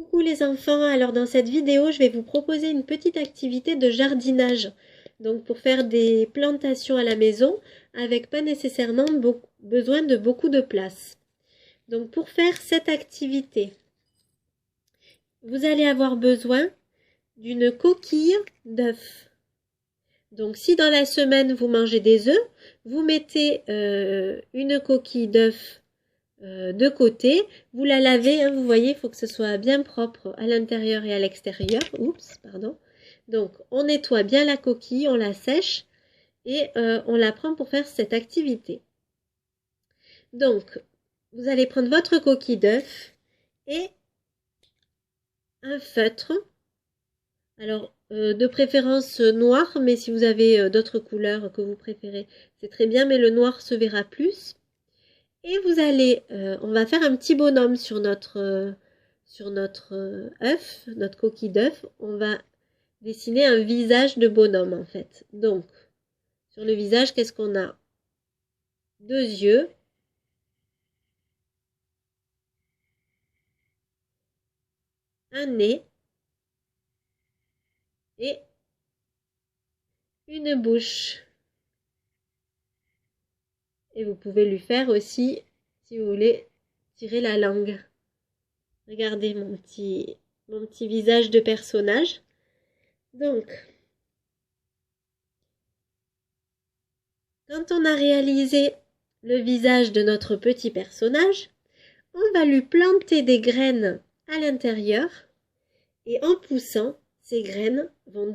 Coucou les enfants, alors dans cette vidéo je vais vous proposer une petite activité de jardinage. Donc pour faire des plantations à la maison avec pas nécessairement besoin de beaucoup de place. Donc pour faire cette activité, vous allez avoir besoin d'une coquille d'œuf. Donc si dans la semaine vous mangez des œufs, vous mettez une coquille d'œuf de côté, vous la lavez, hein, vous voyez, il faut que ce soit bien propre à l'intérieur et à l'extérieur. Oups, pardon. Donc, on nettoie bien la coquille, on la sèche et on la prend pour faire cette activité. Donc, vous allez prendre votre coquille d'œuf et un feutre. Alors, de préférence noir, mais si vous avez d'autres couleurs que vous préférez, c'est très bien, mais le noir se verra plus. Et vous allez, on va faire un petit bonhomme sur notre œuf, notre coquille d'œuf. On va dessiner un visage de bonhomme en fait. Donc, sur le visage, qu'est-ce qu'on a? Deux yeux, un nez et une bouche. Et vous pouvez lui faire aussi, si vous voulez, tirer la langue. Regardez mon petit visage de personnage. Donc, quand on a réalisé le visage de notre petit personnage, on va lui planter des graines à l'intérieur et en poussant, ces graines vont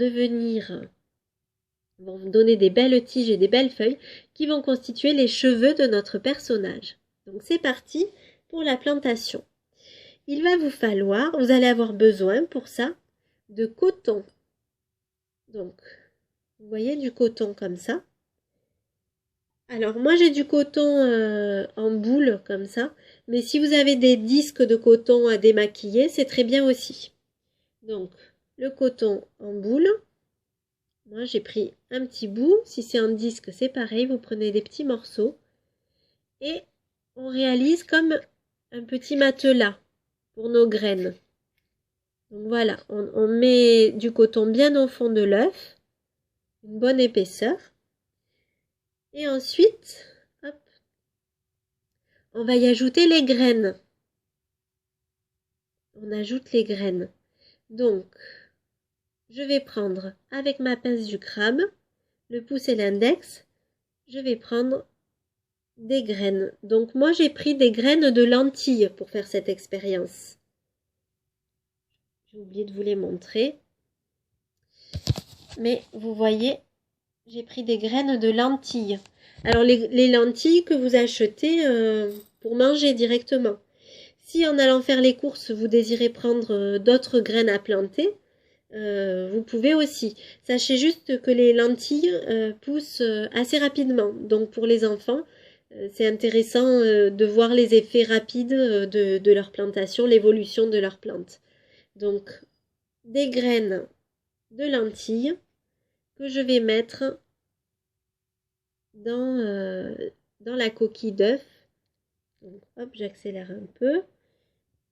donner des belles tiges et des belles feuilles qui vont constituer les cheveux de notre personnage. Donc c'est parti pour la plantation. Il va vous falloir, vous allez avoir besoin pour ça de coton. Donc, vous voyez du coton comme ça. Alors moi j'ai du coton en boule comme ça, mais si vous avez des disques de coton à démaquiller, c'est très bien aussi. Donc le coton en boule, moi j'ai pris un petit bout, si c'est en disque c'est pareil, vous prenez des petits morceaux et on réalise comme un petit matelas pour nos graines. Donc voilà, on met du coton bien au fond de l'œuf, une bonne épaisseur. Et ensuite, hop, on va y ajouter les graines. On ajoute les graines. Donc, je vais prendre avec ma pince du crabe, le pouce et l'index, je vais prendre des graines. Donc moi j'ai pris des graines de lentilles pour faire cette expérience. J'ai oublié de vous les montrer. Mais vous voyez, j'ai pris des graines de lentilles. Alors les lentilles que vous achetez pour manger directement. Si en allant faire les courses, vous désirez prendre d'autres graines à planter, vous pouvez aussi. Sachez juste que les lentilles poussent assez rapidement. Donc pour les enfants, c'est intéressant de voir les effets rapides de leur plantation, l'évolution de leur plante. Donc des graines de lentilles que je vais mettre dans la coquille d'œuf. Donc hop, j'accélère un peu.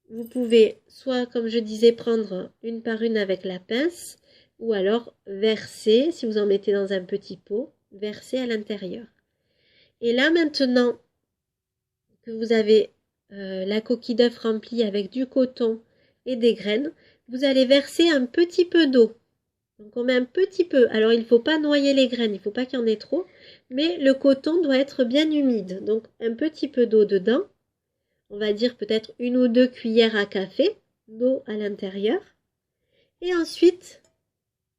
Vous pouvez soit, comme je disais, prendre une par une avec la pince, ou alors verser, si vous en mettez dans un petit pot, verser à l'intérieur. Et là maintenant que vous avez la coquille d'œuf remplie avec du coton et des graines, vous allez verser un petit peu d'eau. Donc on met un petit peu. Alors il ne faut pas noyer les graines, il ne faut pas qu'il y en ait trop, mais le coton doit être bien humide. Donc un petit peu d'eau dedans. On va dire peut-être une ou deux cuillères à café d'eau à l'intérieur. Et ensuite,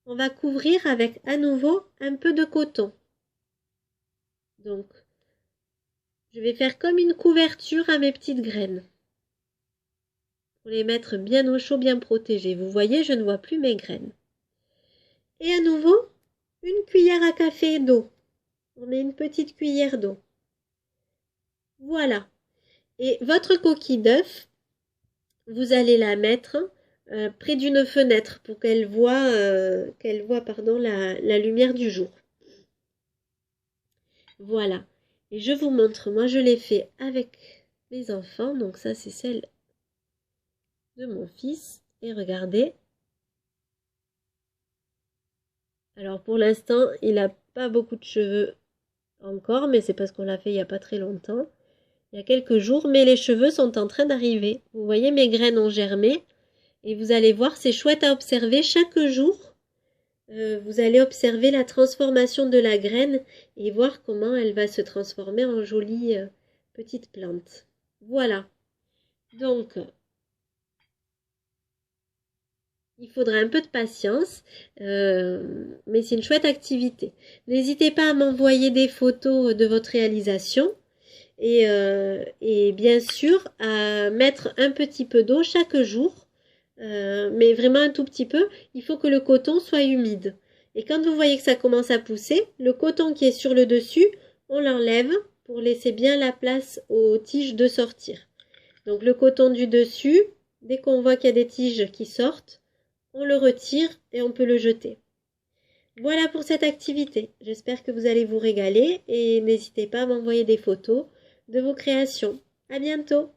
on va couvrir avec à nouveau un peu de coton. Donc, je vais faire comme une couverture à mes petites graines. Pour les mettre bien au chaud, bien protégées. Vous voyez, je ne vois plus mes graines. Et à nouveau, une cuillère à café d'eau. On met une petite cuillère d'eau. Voilà. Et votre coquille d'œuf, vous allez la mettre près d'une fenêtre pour qu'elle voit, la lumière du jour. Voilà. Et je vous montre, moi je l'ai fait avec mes enfants. Donc ça c'est celle de mon fils. Et regardez. Alors pour l'instant, il n'a pas beaucoup de cheveux encore, mais c'est parce qu'on l'a fait il n'y a pas très longtemps. Il y a quelques jours, mais les cheveux sont en train d'arriver. Vous voyez, mes graines ont germé. Et vous allez voir, c'est chouette à observer chaque jour. Vous allez observer la transformation de la graine et voir comment elle va se transformer en jolie petite plante. Voilà. Donc, il faudra un peu de patience, mais c'est une chouette activité. N'hésitez pas à m'envoyer des photos de votre réalisation et bien sûr à mettre un petit peu d'eau chaque jour, mais vraiment un tout petit peu. Il faut que le coton soit humide. Et quand vous voyez que ça commence à pousser, le coton qui est sur le dessus, on l'enlève pour laisser bien la place aux tiges de sortir. Donc le coton du dessus, dès qu'on voit qu'il y a des tiges qui sortent, on le retire et on peut le jeter. Voilà pour cette activité. J'espère que vous allez vous régaler et n'hésitez pas à m'envoyer des photos de vos créations. À bientôt!